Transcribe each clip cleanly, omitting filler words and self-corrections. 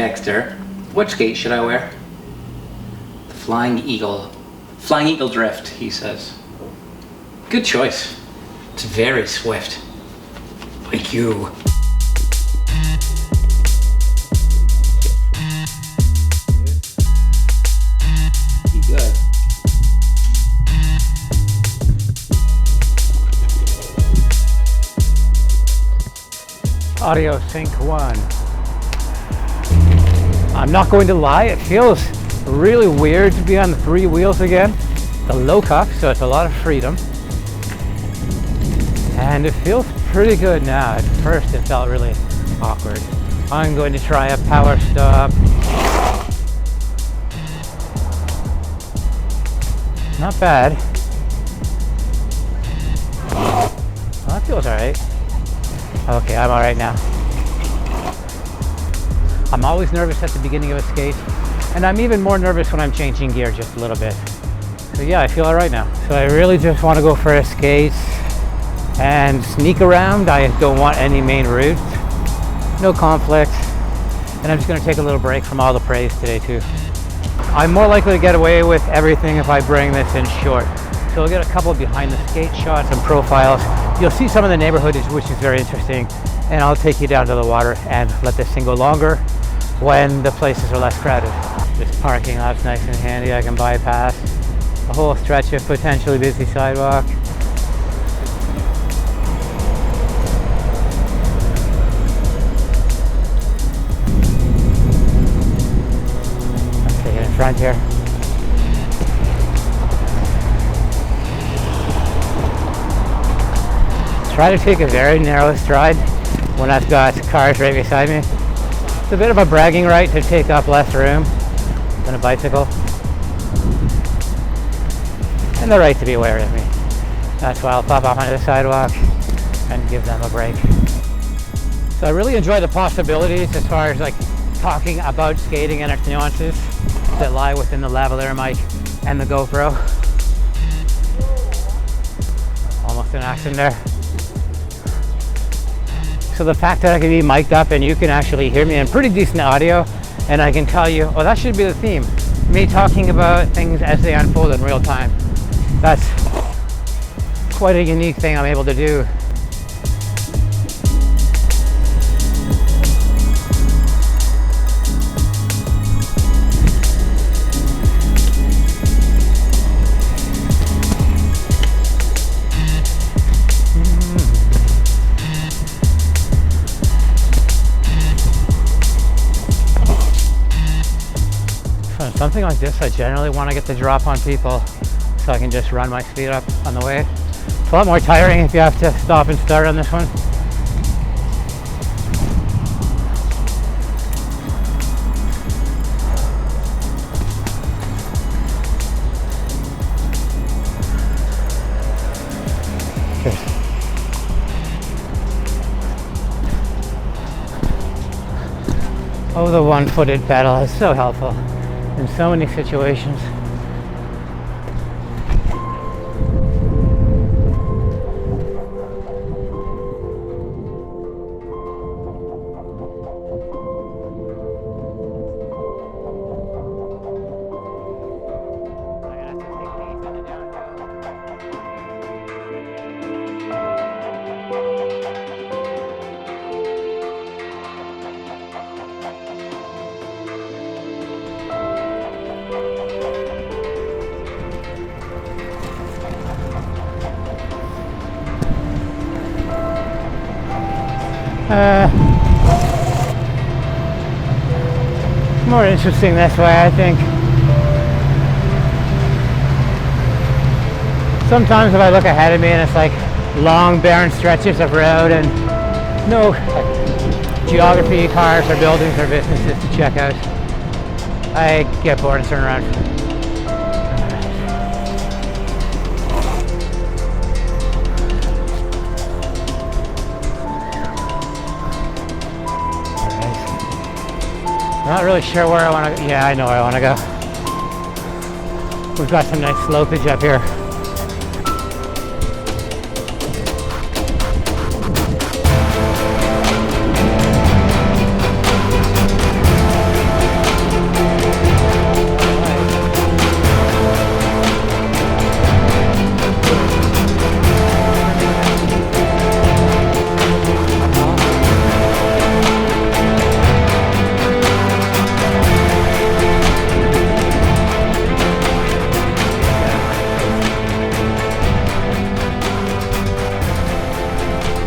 Dexter, what skate should I wear? The Flying Eagle. Flying Eagle Drift, he says. Good choice. It's very swift. Like you. Be good. Audio sync 1. I'm not going to lie, it feels really weird to be on the 3 wheels again. The low cup, so it's a lot of freedom. And it feels pretty good now. At first it felt really awkward. I'm going to try a power stop. Not bad. Well, that feels alright. Okay, I'm alright now. I'm always nervous at the beginning of a skate, and I'm even more nervous when I'm changing gear just a little bit. So yeah, I feel alright now. So I really just want to go for a skate and sneak around. I don't want any main route, no conflict, and I'm just going to take a little break from all the praise today too. I'm more likely to get away with everything if I bring this in short. So I'll get a couple behind the skate shots and profiles. You'll see some of the neighborhood, which is very interesting, and I'll take you down to the water and let this thing go longer when the places are less crowded. This parking lot's nice and handy. I can bypass a whole stretch of potentially busy sidewalk. Let's take it in front here. Try to take a very narrow stride when I've got cars right beside me. It's a bit of a bragging right to take up less room than a bicycle, and the right to be wary of me. That's why I'll pop off onto the sidewalk and give them a break. So I really enjoy the possibilities as far as like talking about skating and its nuances that lie within the lavalier mic and the GoPro. Almost an accident there. So the fact that I can be mic'd up and you can actually hear me in pretty decent audio, and I can tell you, oh, that should be the theme. Me talking about things as they unfold in real time. That's quite a unique thing I'm able to do. Something like this, I generally want to get the drop on people so I can just run my speed up on the way. It's a lot more tiring if you have to stop and start on this one. Cheers. Oh, the one-footed pedal is so helpful in so many situations. More interesting this way, I think. Sometimes if I look ahead of me and it's like long barren stretches of road and no geography, cars or buildings or businesses to check out, I get bored and turn around. Not really sure where I want to go. Yeah, I know where I want to go. We've got some nice slopage up here.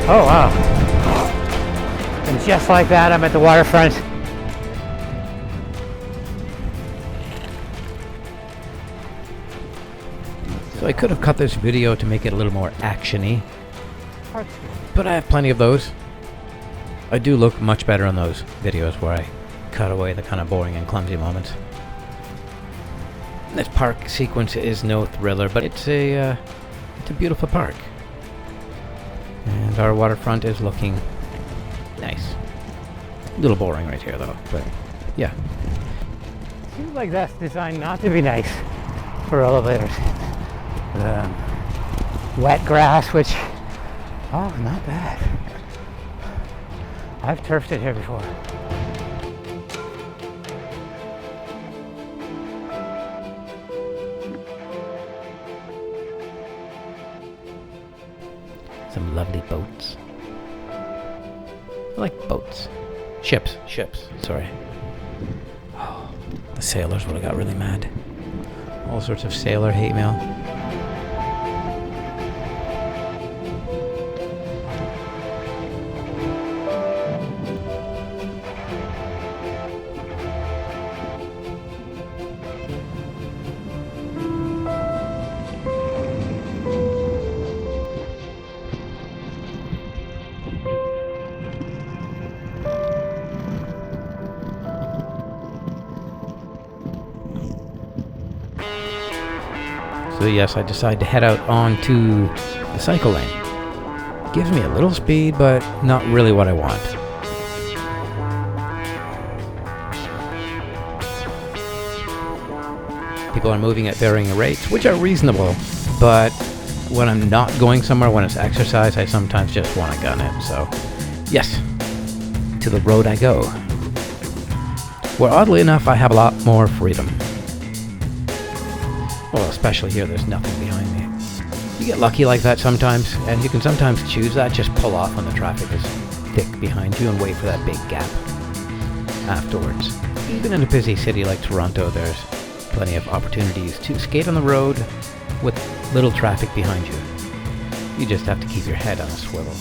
Oh wow. And just like that, I'm at the waterfront. So I could have cut this video to make it a little more action-y, but I have plenty of those. I do look much better on those videos where I cut away the kind of boring and clumsy moments. This park sequence is no thriller, but it's a beautiful park. And our waterfront is looking nice. A little boring right here though, but yeah. Seems like that's designed not to be nice for elevators. Wet grass, which, oh, not bad. I've turfed it here before. Some lovely boats. I like boats. Ships, sorry. Oh, the sailors would have got really mad. All sorts of sailor hate mail. So yes, I decide to head out onto the cycle lane. Gives me a little speed, but not really what I want. People are moving at varying rates, which are reasonable, but when I'm not going somewhere, when it's exercise, I sometimes just want to gun it. So yes, to the road I go. Where oddly enough, I have a lot more freedom. Well, especially here, there's nothing behind me. You get lucky like that sometimes, and you can sometimes choose that, just pull off when the traffic is thick behind you and wait for that big gap afterwards. Even in a busy city like Toronto, there's plenty of opportunities to skate on the road with little traffic behind you. You just have to keep your head on a swivel.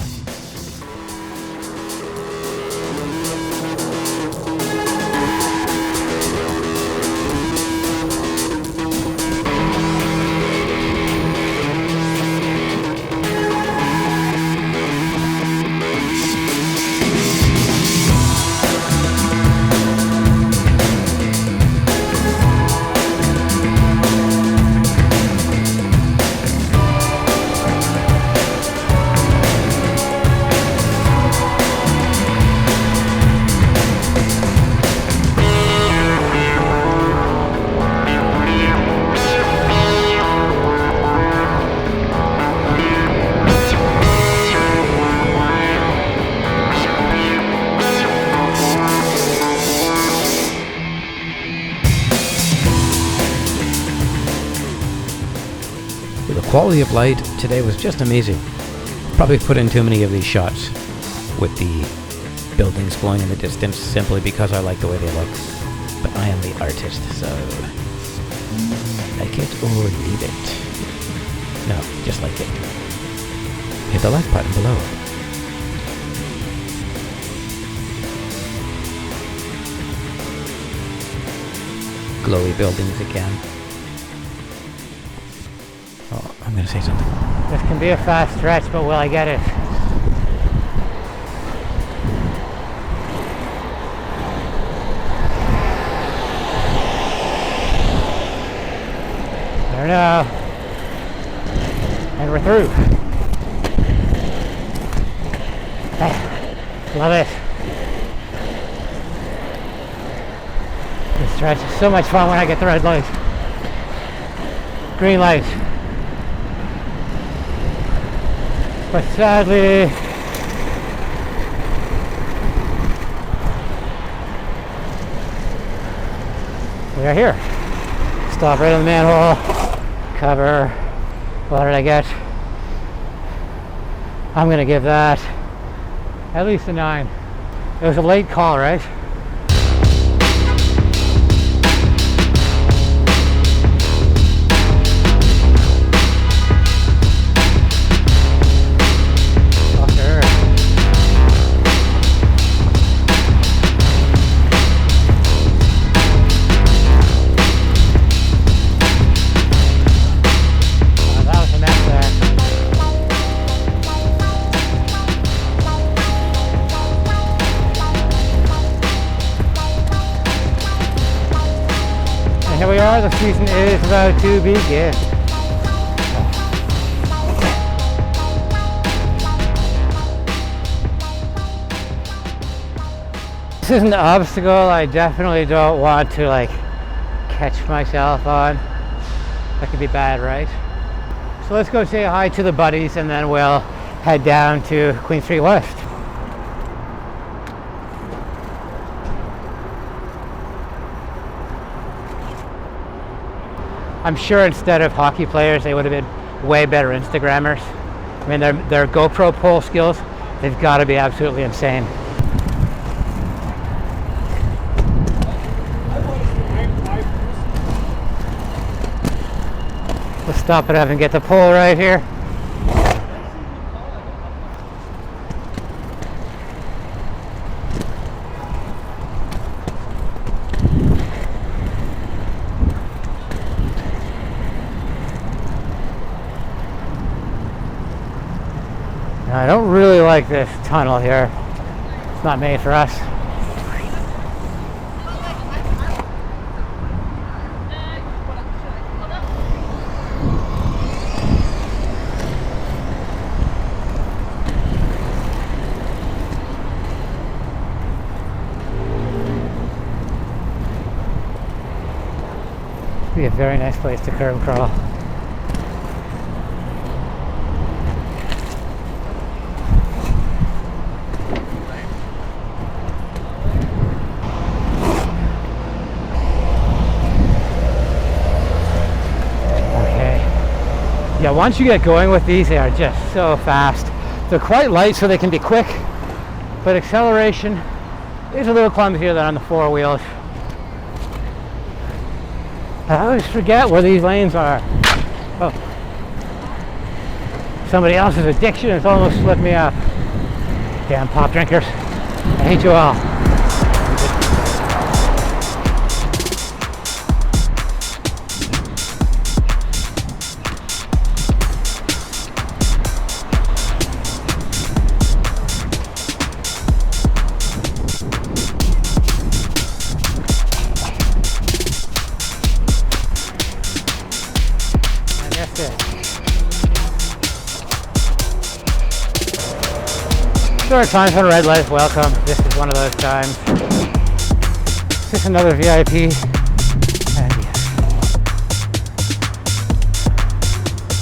The quality of light today was just amazing. Probably put in too many of these shots with the buildings glowing in the distance simply because I like the way they look. But I am the artist, so like it or leave it. No, just like it. Hit the like button below. Glowy buildings again. Oh, I'm gonna say something. This can be a fast stretch, but will I get it? I don't know. And we're through. Love it. This stretch is so much fun when I get the red light. Green light. But sadly, we are here. Stop right on the manhole. Cover. What did I get? I'm gonna give that at least a 9. It was a late call, right? Oh, sure. here we are, the season is about to begin. This isn't an obstacle I definitely don't want to like catch myself on. That could be bad, right? So let's go say hi to the buddies and then we'll head down to Queen Street West. I'm sure instead of hockey players, they would have been way better Instagrammers. I mean, their GoPro pole skills, they've got to be absolutely insane. Let's stop it up and get the pole right here. I don't really like this tunnel here. It's not made for us. It'd be a very nice place to curb crawl. Yeah, once you get going with these, they are just so fast. They're quite light so they can be quick, but acceleration is a little clumsier than on the four wheels. I always forget where these lanes are. Oh. Somebody else's addiction has almost slipped me up. Damn pop drinkers. I hate you all. There are times when red lights welcome. This is one of those times. This is another VIP. And yes.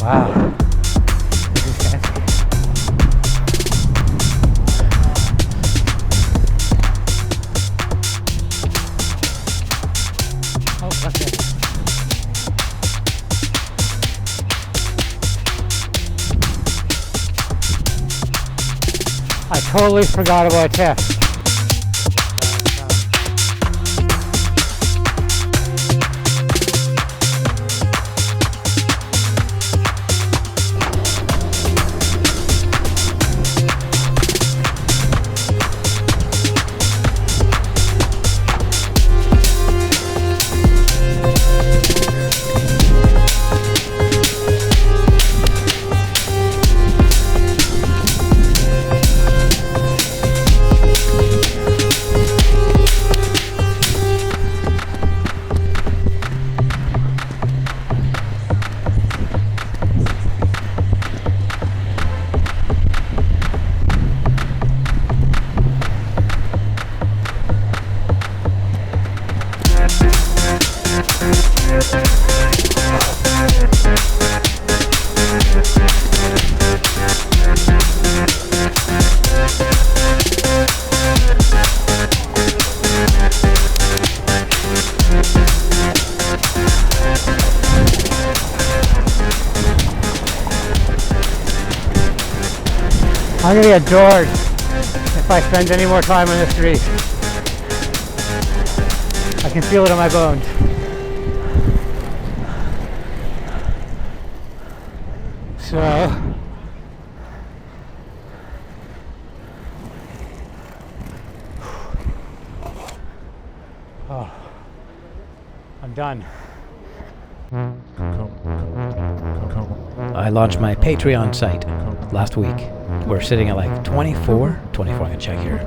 Wow. This is fancy. Oh, look at it. I totally forgot about Tiff. I'm gonna get adored if I spend any more time on the street. I can feel it in my bones. So, oh, I'm done. I launched my Patreon site last week. We're sitting at like 24, I can check here.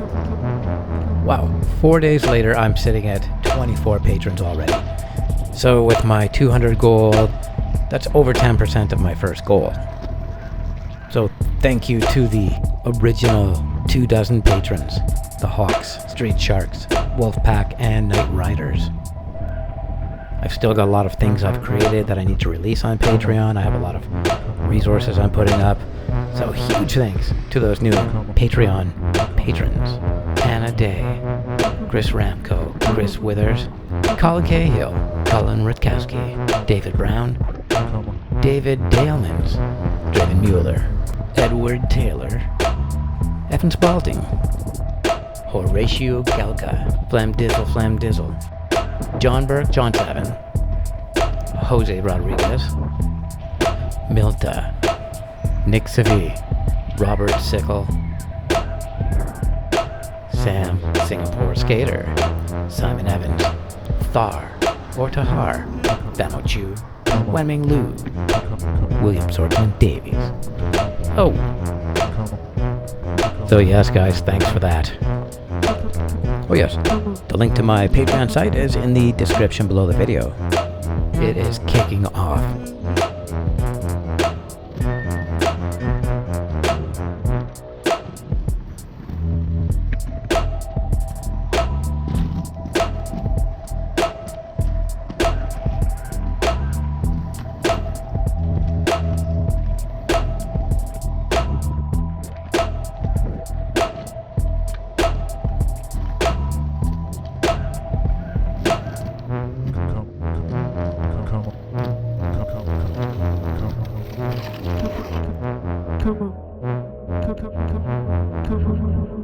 Wow, 4 days later I'm sitting at 24 patrons already. So with my 200 goal, that's over 10% of my first goal. So thank you to the original 24 patrons, the Hawks, Street Sharks, Wolfpack, and Night Riders. I've still got a lot of things I've created that I need to release on Patreon. I have a lot of resources I'm putting up. So huge thanks to those new Patreon patrons. Hannah Day, Chris Ramco, Chris Withers, Colin Cahill, Colin Rutkowski, David Brown, David Dalemans, Draven Mueller, Edward Taylor, Evan Spalding, Horatio Galka, Flam Dizzle, John Burke, John Savin, Jose Rodriguez, Milta, Nick Savi, Robert Sickle, Sam Singapore Skater, Simon Evans, Thar, or Tahar, Bamo Chu, Wenming Lu, William Sortman Davies. Oh! So yes, guys, thanks for that. Oh yes, the link to my Patreon site is in the description below the video. It is kicking off. Come on.